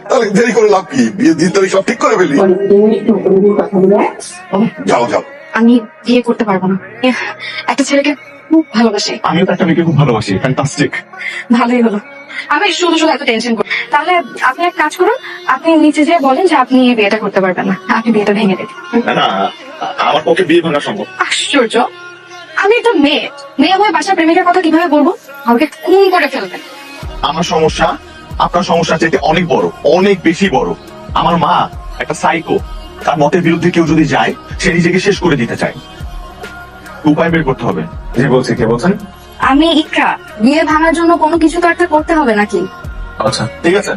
তাহলে দেরি করে লাভ কি? বিয়ে দিন তারিখ সব ঠিক করে ফেলি। যাও যাও। আমি বিয়ে করতে পারবো না। একটা ছেলেকে খুব ভালোবাসি। আমিও তো একটা মেয়েকে খুব ভালোবাসি। ফ্যান্টাস্টিক। ভালোই হলো। আমি শুধু শুধু এত টেনশন করি। তাহলে আপনি এক কাজ করুন, আপনি নিচে যেয়ে বলেন যে আপনি এই বিয়েটা করতে পারবেন না, আপনি বিয়েটা ভেঙে দিন। না না, আমার পক্ষে বিয়ে ভাঙা সম্ভব। আশ্চর্য, আমি একটা মেয়ে, মেয়ে হয়ে বাসার প্রেমিকের কথা কিভাবে বলবো? আমাকে খুন করে ফেলবেন। আমার সমস্যা আপনার সমস্যার চাইতে অনেক বড়, অনেক বেশি বড়। আমার মা একটা সাইকো। তার মতের বিরুদ্ধে কেউ যদি যায়, সে নিজেকে শেষ করে দিতে চায়। উপায় বের করতে হবে। জি বলছি, কে বলছেন? আমি ইকরা। বিয়ে ভাঙার জন্য কোনো কিছু তো একটা করতে হবে নাকি? আচ্ছা ঠিক আছে,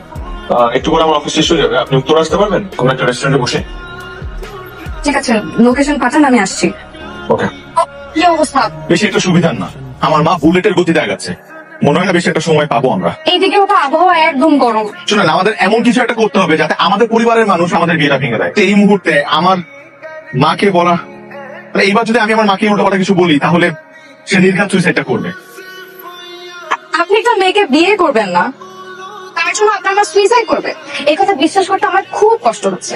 একটু করে আমার অফিস শেষ হয়ে যাবে, আপনি উত্তর আসতে পারবেন কোন একটা রেস্টুরেন্টে বসে? ঠিক আছে, লোকেশন পাঠান, আমি আসছি। ওকে। কি অবস্থা? বেশি একটা সুবিধার না, আমার মা বুলেটের গতিতে আগাচ্ছে। মনে হয় না বেশি একটা সময় পাবো আমরা। এইদিকেও তো আবহাওয়া একদম গরম। শুনেন, আমাদের এমন কিছু একটা করতে হবে যাতে আমাদের পরিবারের মানুষ আমাদের বিয়েটা ভেঙে দেয়। তো এই মুহূর্তে আমার মাকে বলা, মানে এইবার যদি আমি আমার মাকে উল্টাপাল্টা কিছু বলি, তাহলে সে নির্ঘাত সুইসাইডটা করবে। আপনি একটা মেয়েকে বিয়ে করবেন না, তার জন্য আপনার মা সুইসাইড করবে? এই কথা বিশ্বাস করতে আমার খুব কষ্ট হচ্ছে।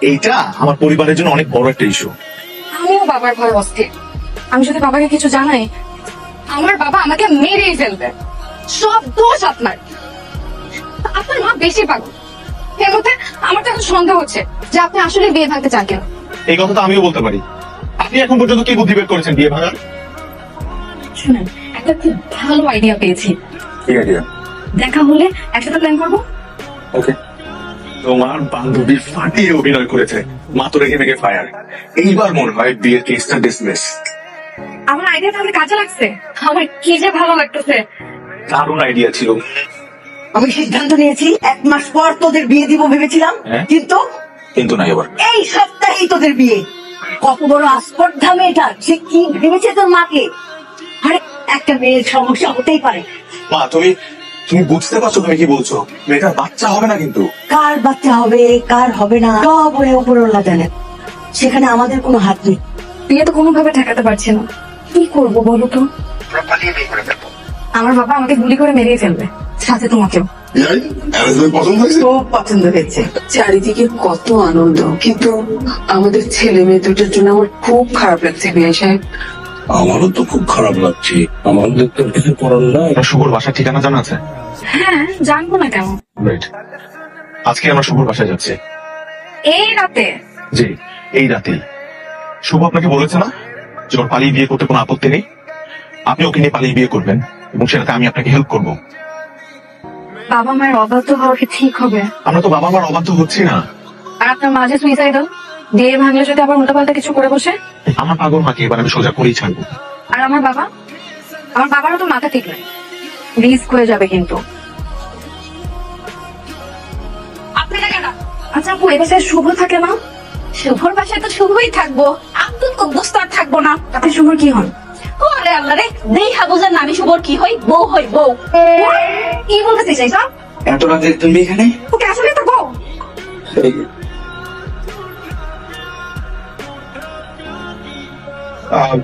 এইটা আমার পরিবারের জন্য অনেক বড় একটা ইস্যু। আমিও বাবার ভয় অস্থির। আমি যদি বাবাকে কিছু জানাই, আমার বাবা আমাকে মেরেই ফেলবে। সব দোষ আপনার। আপনার মা বেশি পাগল। এর মধ্যে আমার তো এখন সন্দেহ হচ্ছে যে আপনি আসলে বিয়ে ভাঙতে চান কেন। এই কথা তো আমিও বলতে পারি। আপনি এখন পর্যন্ত কি বুদ্ধি বের করেছেন বিয়ে ভাঙার? শুনেন, একটা খুব ভালো আইডিয়া পেয়েছি। কি আইডিয়া? দেখা হলে একসাথে প্ল্যান করবো। ওকে। তোমার বান্ধবী ফাটিয়ে অভিনয় করেছে, মা তো রেখে মেগে ফায়ার। এইবার মনে হয় বিয়ের কেসটা ডিসমিস। আমার আইডিয়া তাহলে কাজে লাগছে। আমার কি যে ভালো লাগতেছে। দারুণ আইডিয়া ছিল। আমি সিদ্ধান্ত নিয়েছি 1 মাস পর তোদের বিয়ে দিব ভেবেছিলাম, হ্যাঁ? কিন্তু নাই আবার। এই সপ্তাহেই তোদের বিয়ে। কত বড় আস্পর্ধা মেয়েটা, সে কি ভেবেছে তোর মাকে? আরে একটা মেয়ের সমস্যা হতেই পারে। মা তুমি তুমি বুঝতে পারছো তুমি কি বলছো? মেয়েটার বাচ্চা হবে না কিন্তু। কার বাচ্চা হবে কার হবে না সব ওই উপরওয়ালা জানে, সেখানে আমাদের কোনো হাত নেই। বিয়ে তো কোনোভাবে ঠেকাতে পারছি না। কি করবো বলো তো? আমার বাবা আমাকে গুলি করে মেরিয়ে ফেলবে, সাথে তোমাকেও। পছন্দ হয়েছে? খুব পছন্দ হয়েছে। চারিদিকে কত আনন্দ, কিন্তু আমাদের ছেলে মেয়ে দুটোর জন্য আমার খুব খারাপ লাগছে বিয়ে সাহেব। আমারও তো খুব খারাপ লাগছে। আমাদের তো কিছু করার নাই। শুভর বাসার ঠিকানা জানা আছে? হ্যাঁ, জানবো না কেন। রাইট। আজকে আমরা শুভর বাসায় যাচ্ছি। এই রাতে? জি, এই রাতেই। শুভ আপনাকে বলেছে না যে ওর পালিয়ে বিয়ে করতে কোনো আপত্তি নেই? আপনি ওকে নিয়ে পালিয়ে বিয়ে করবেন এবং সেটাতে আমি আপনাকে হেল্প করব। বাবা মায়ের অবাধ্য হওয়া কি ঠিক হবে? আমরা তো বাবা মার অবাধ্য হচ্ছি না। আর আপনার মাঝে সুইসাইডাল, বিয়ে ভাঙলে যদি আবার উল্টাপাল্টা কিছু করে বসে? আমার পাগল মাকে এবার আমি সোজা করেই ছাড়বো। আর আমার বাবা, আমার বাবারও তো মাথা ঠিক নাই। রিস্ক হয়ে যাবে কিন্তু। আপনারা কেন? আচ্ছা আপু, এ বাসায় শুভ থাকে না? শুভর বাসায় তো শুভই থাকবো, আব্দুল কুদ্দুস তো আর থাকবো না। আপনি শুভর কি হন? ও আরে আল্লাহ রে, দেখা বুঝেন না আমি শুভর কি হই? বউ হই বউ। কি বলতে চাইছ? এত রাতে তুমি এখানে? ওকে আসলে তো বউ।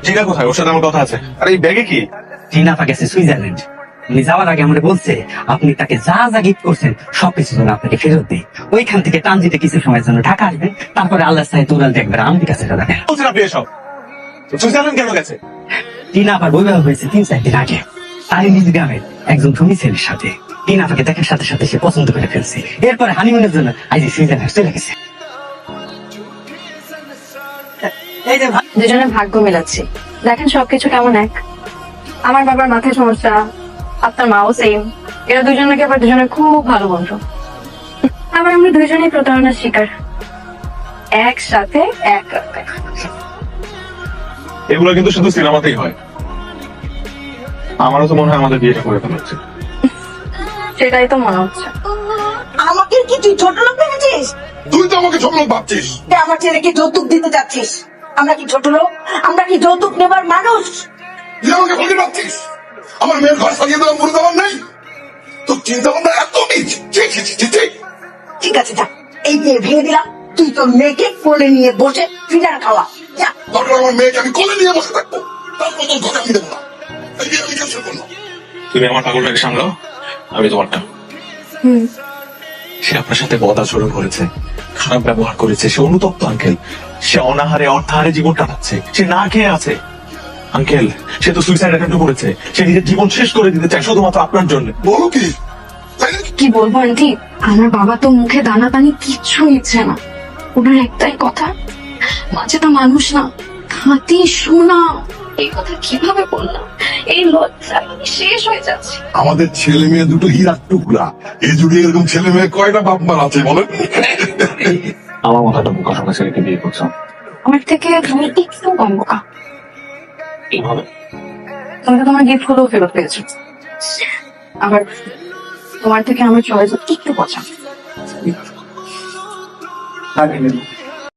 জিনা কোথায়? ওর সাথে আমার কথা আছে। আর এই ব্যাগে কি? টিনা গেছে সুইজারল্যান্ড। উনি যাওয়ার আগে আমাকে বলছে আপনি তাকে যা যা গিফট করছেন সবকিছু যেন আপনাকে ফেরত দেয়। ওইখান থেকে ট্রানজিটে কিছু সময়ের জন্য ঢাকা আসবেন, তারপরে আল্লাহ চাই তোরাল দেখবেন আমার কাছে যাবেন। বলছেন আপনি এসব? সুইজারল্যান্ড কেন গেছে? টিনা আবার বৈবাহ হয়েছে 3-4 দিন আগে, তারই নিজ গ্রামের একজন ধনী ছেলের সাথে। টিনা দেখার সাথে সাথে সে পছন্দ করে ফেলছে। এরপরে হানিমুনের জন্য আজ সুইজারল্যান্ড চলে গেছে। এই যে দুজনের ভাগ্য মেলাচ্ছি, দেখেন সবকিছু কেমন এক। আমার বাবার মাথায় সমস্যা, আপনার মাও সেম। এরা দুজন নাকি আবার দুজনের খুব ভালো বন্ধু। আবার আমরা দুজনেই প্রতারণার শিকার, একসাথে এক রাতে। এগুলো কিন্তু শুধু সিনেমাতেই হয়। আমারও তো মনে হয় আমাদের বিয়েটা করে ফেলা উচিত। সেটাই তো মনে হচ্ছে। আমাকে কি তুই ছোট লোক ভেবেছিস? তুই তো আমাকে ছোট লোক ভাবছিস। যে আমার ছেলেকে যৌতুক দিতে যাচ্ছিস? আমরা কি ছোট লোক? আমরা কি যৌতুক নেবার মানুষ? তুই আমাকে ফকির ভাবছিস? আমার মেয়ের ঘর সাজিয়ে দেওয়া মনে দেওয়ার নেই? তোর চিন্তা ভাবনা এত নিচ। ঠিক আছে যা, এই বিয়ে ভেঙে দিলাম। তুই তোর মেয়েকে কোলে নিয়ে বসে ফিনার খাওয়া যা। দরকার আমার মেয়েকে আমি কোলে নিয়ে বসে থাকবো, তারপর তোর ঘরে আমি দেবো না। এই বিয়ে আমি ক্যান্সেল করলাম। তুমি আমার পাগলটাকে সামলাও, আমি তোমারটা। সে আপনার সাথে বদ আচরণ করেছে, খারাপ ব্যবহার করেছে, সে অনুতপ্ত আঙ্কেল। সে অনাহারে অর্থাহারে জীবন কাটাচ্ছে, সে না খেয়ে আছে আঙ্কেল। সে তো সুইসাইড অ্যাটেম্প্ট করেছে, সে নিজের জীবন শেষ করে দিতে চায় শুধুমাত্র আপনার জন্য। বলো কি তাই নাকি? কি বলবো আন্টি, আমার বাবা তো মুখে দানা পানি কিচ্ছু নিচ্ছে না। ওনার একটাই কথা, মাঝে তো মানুষ না, খাঁটি সোনা। এই কথা কিভাবে বললাম, এই লজ্জায় আমি শেষ হয়ে যাচ্ছে। আমাদের ছেলে মেয়ে দুটো হীরার টুকরা, এই যুগে এরকম ছেলে মেয়ে কয়টা বাপ মার আছে বলেন? আমার মাথাটা বোকা শোনা ছেলেকে বিয়ে করছো আমার থেকে তুমি একটু কম বোকা। এইভাবে? তুমি তো তোমার গিফট গুলো ফেরত পেয়েছো, আবার তোমার থেকে আমার চয়েস একটু পছন্দ।